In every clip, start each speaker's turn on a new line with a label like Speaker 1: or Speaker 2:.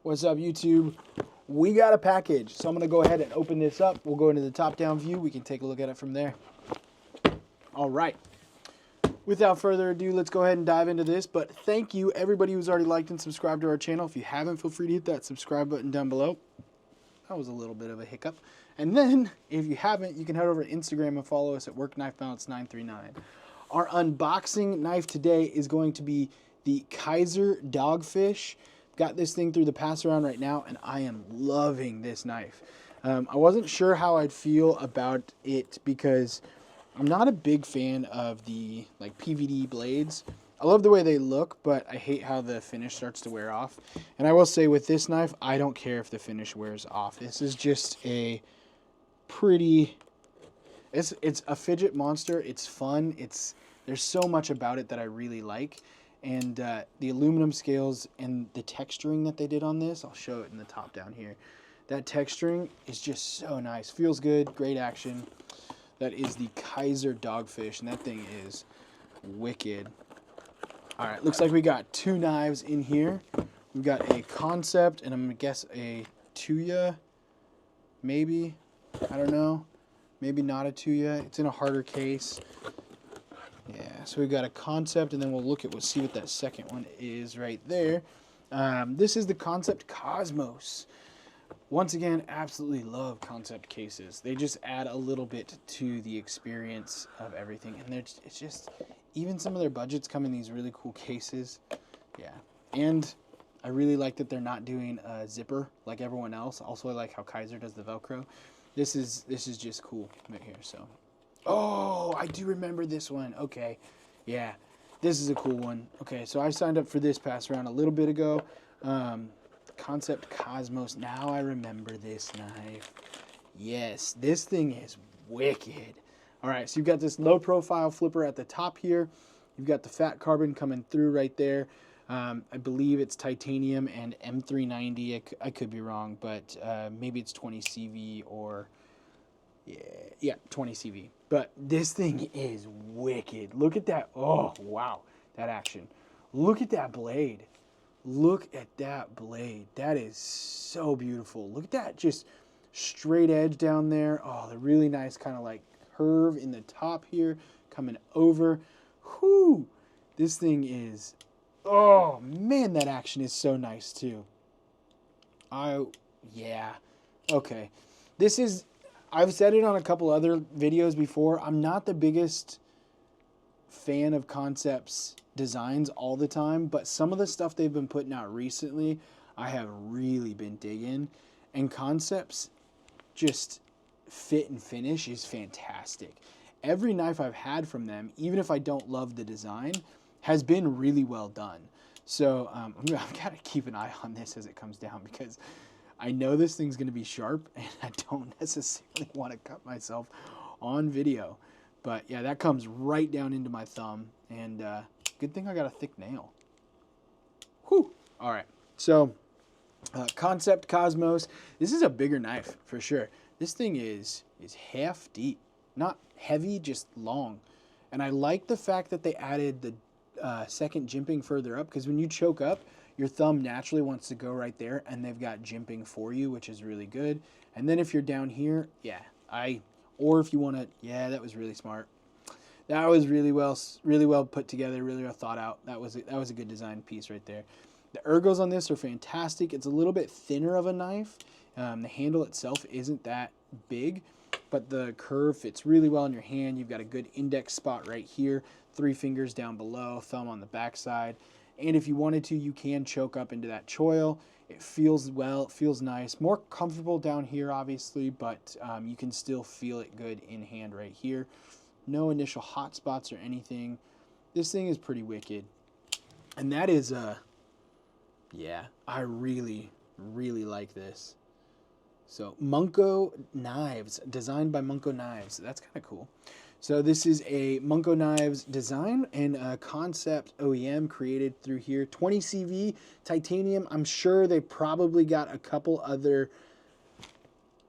Speaker 1: What's up, YouTube? We got a package, so I'm gonna go ahead and open this up. We'll go into the top-down view. We can take a look at it from there. All right. Without further ado, let's go ahead and dive into this. But thank you, everybody who's already liked and subscribed to our channel. If you haven't, feel free to hit that subscribe button down below. That was a little bit of a hiccup. And then, if you haven't, you can head over to Instagram and follow us at WorkKnifeBalance939. Our unboxing knife today is going to be the Kaiser Dogfish. Got this thing through the pass around right now, and I am loving this knife. I wasn't sure how I'd feel about it because I'm not a big fan of the PVD blades. I love the way they look, but I hate how the finish starts to wear off. And I will say with this knife, I don't care if the finish wears off. This is just a pretty, it's a fidget monster. It's fun. There's so much about it that I really like. And the aluminum scales and the texturing that they did on this, I'll show it in the top down here. That texturing is just so nice. Feels good, great action. That is the Kaiser Dogfish, and that thing is wicked. All right, looks like we got two knives in here. We've got a Concept, and I'm gonna guess a Tuya, maybe. I don't know. Maybe not a Tuya. It's in a harder case. Yeah, so we've got a Concept, and then we'll see what that second one is right there. This is the Concept Cosmos. Once again, absolutely love Concept cases. They just add a little bit to the experience of everything, and it's just, even some of their budgets come in these really cool cases. Yeah, and I really like that they're not doing a zipper like everyone else. Also, I like how Kaiser does the Velcro. This is just cool right here. So. Oh, I do remember this one. Okay, yeah, this is a cool one. Okay, so I signed up for this pass around a little bit ago. Concept Cosmos. Now I remember this knife. Yes, this thing is wicked. All right, so you've got this low profile flipper at the top here. You've got the fat carbon coming through right there. I believe it's titanium and M390. I could be wrong, but maybe it's 20 CV or... Yeah, 20 CV. But this thing is wicked. Look at that. Oh, wow. That action. Look at that blade. Look at that blade. That is so beautiful. Look at that just straight edge down there. Oh, the really nice kind of like curve in the top here coming over. Whoo! This thing is... Oh, man, that action is so nice too. Yeah. Okay. This is... I've said it on a couple other videos before. I'm not the biggest fan of Concept's designs all the time, but some of the stuff they've been putting out recently, I have really been digging. And Concept's just fit and finish is fantastic. Every knife I've had from them, even if I don't love the design, has been really well done. So I've got to keep an eye on this as it comes down because I know this thing's going to be sharp, and I don't necessarily want to cut myself on video. But, yeah, that comes right down into my thumb, and good thing I got a thick nail. Whew. All right, so Concept Cosmos. This is a bigger knife for sure. This thing is half deep. Not heavy, just long. And I like the fact that they added the second jimping further up, because when you choke up, your thumb naturally wants to go right there, and they've got jimping for you, which is really good. And then if you're down here, yeah, or if you want to, yeah, that was really smart. That was really well put together, really well thought out. That was a good design piece right there. The ergos on this are fantastic. It's a little bit thinner of a knife. The handle itself isn't that big, but the curve fits really well in your hand. You've got a good index spot right here, 3 fingers down below, thumb on the backside. And if you wanted to, you can choke up into that choil. It feels well, it feels nice. More comfortable down here, obviously, but you can still feel it good in hand right here. No initial hot spots or anything. This thing is pretty wicked. And that is, yeah, I really, really like this. So, Munko Knives, designed by Munko Knives. That's kind of cool. So this is a Munko Knives design and a Concept OEM created through here. 20 CV, titanium. I'm sure they probably got a couple other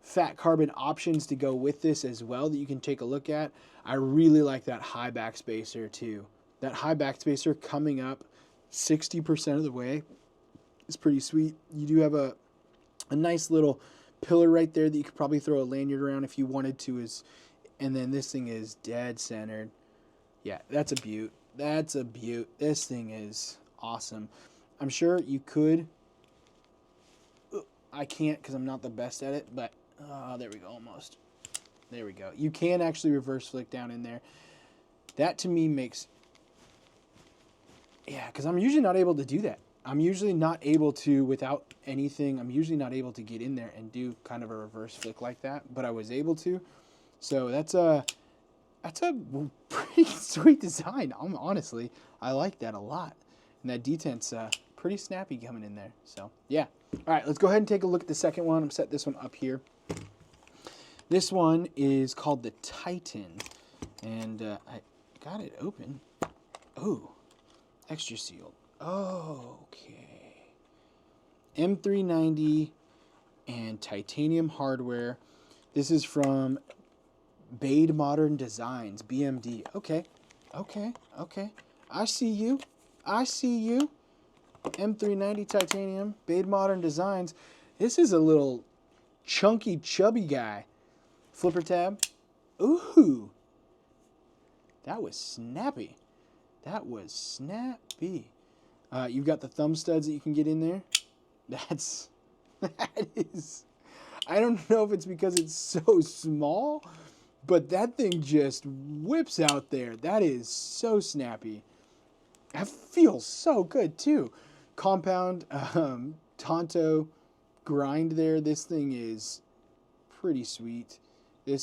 Speaker 1: fat carbon options to go with this as well that you can take a look at. I really like that high back spacer too. That high back spacer coming up 60% of the way is pretty sweet. You do have a nice little pillar right there that you could probably throw a lanyard around if you wanted to. And then this thing is dead centered. Yeah, that's a beaut. That's a beaut. This thing is awesome. I'm sure you could. I can't because I'm not the best at it, but there we go, almost. There we go. You can actually reverse flick down in there. That to me makes, yeah, because I'm usually not able to do that. I'm usually not able to, without anything, I'm usually not able to get in there and do kind of a reverse flick like that, but I was able to. So that's a pretty sweet design. Honestly, I like that a lot. And that detent's pretty snappy coming in there. So, yeah. All right, let's go ahead and take a look at the second one. I'm set this one up here. This one is called the Titan. And I got it open. Oh, extra sealed. Oh, okay. M390 and titanium hardware. This is from Bade Modern Designs, BMD. Okay. I see you. M390 titanium, Bade Modern Designs. This is a little chunky, chubby guy. Flipper tab. Ooh. That was snappy. You've got the thumb studs that you can get in there. That is, I don't know if it's because it's so small, but that thing just whips out there. That is so snappy. That feels so good too. Compound Tonto grind there. This thing is pretty sweet. It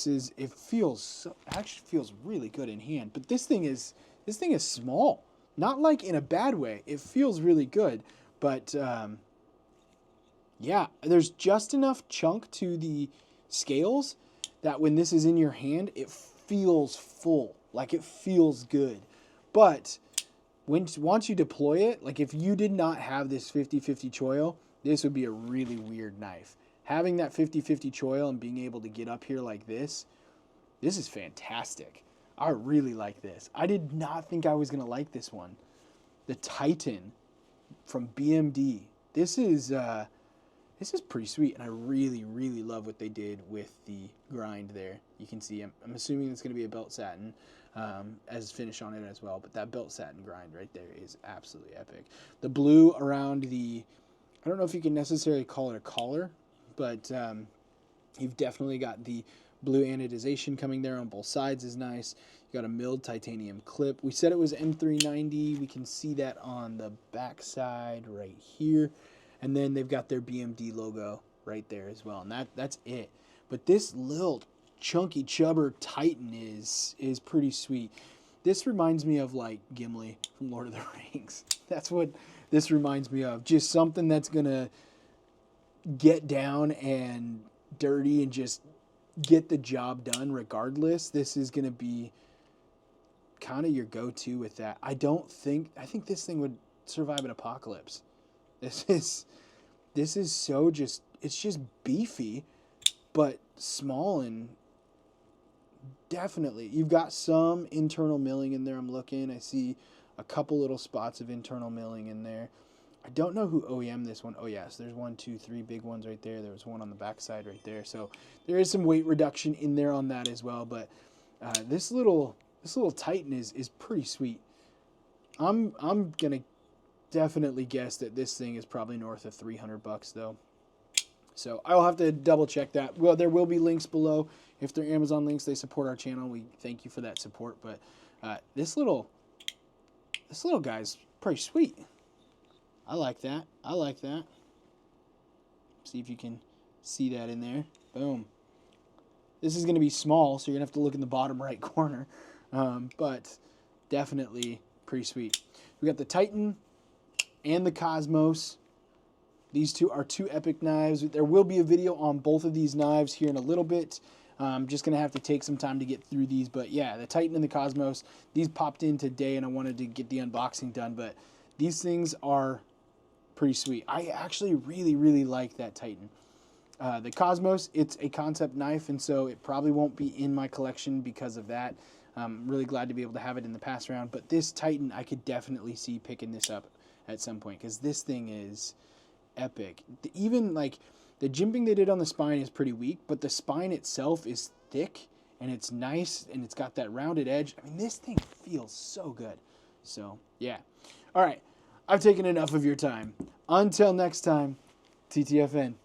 Speaker 1: actually feels really good in hand. But this thing is small. Not like in a bad way. It feels really good. But yeah, there's just enough chunk to the scales that when this is in your hand, it feels full. Like it feels good. But once you deploy it, like if you did not have this 50-50 choil, this would be a really weird knife. Having that 50-50 choil and being able to get up here like this is fantastic. I really like this. I did not think I was going to like this one. The Titan from BMD. This is pretty sweet, and I really, really love what they did with the grind there. You can see, I'm assuming it's going to be a belt satin as finish on it as well, but that belt satin grind right there is absolutely epic. The blue around the, I don't know if you can necessarily call it a collar, but you've definitely got the blue anodization coming there on both sides is nice. You got a milled titanium clip. We said it was M390. We can see that on the back side right here. And then they've got their BMD logo right there as well. And that's it. But this little chunky chubber Titan is pretty sweet. This reminds me of like Gimli from Lord of the Rings. That's what this reminds me of. Just something that's going to get down and dirty and just get the job done regardless. This is going to be kind of your go-to with that. I think this thing would survive an apocalypse. This is so just, it's just beefy, but small, and definitely you've got some internal milling in there. I'm looking, I see a couple little spots of internal milling in there. I don't know who OEM this one. Oh yes, there's 1, 2, 3 big ones right there. There was one on the back side right there. So there is some weight reduction in there on that as well. But this little Titan is pretty sweet. I'm gonna definitely guess that this thing is probably north of $300 though. So I'll have to double check that. Well, there will be links below. If they're Amazon links, they support our channel. We thank you for that support. But this little guy's pretty sweet. I like that. See if you can see that in there. Boom. This is going to be small, so you're going to have to look in the bottom right corner. But definitely pretty sweet. We got the Titan and the Cosmos. These two are two epic knives. There will be a video on both of these knives here in a little bit. I'm just going to have to take some time to get through these. But yeah, the Titan and the Cosmos, these popped in today, and I wanted to get the unboxing done. But these things are pretty sweet. I actually really, really like that Titan. The Cosmos, it's a concept knife, and so it probably won't be in my collection because of that. I'm really glad to be able to have it in the pass round. But this Titan, I could definitely see picking this up at some point, because this thing is epic. Even like the jimping they did on the spine is pretty weak, but the spine itself is thick and it's nice and it's got that rounded edge. I mean, this thing feels so good. So yeah. All right, I've taken enough of your time. Until next time, TTFN.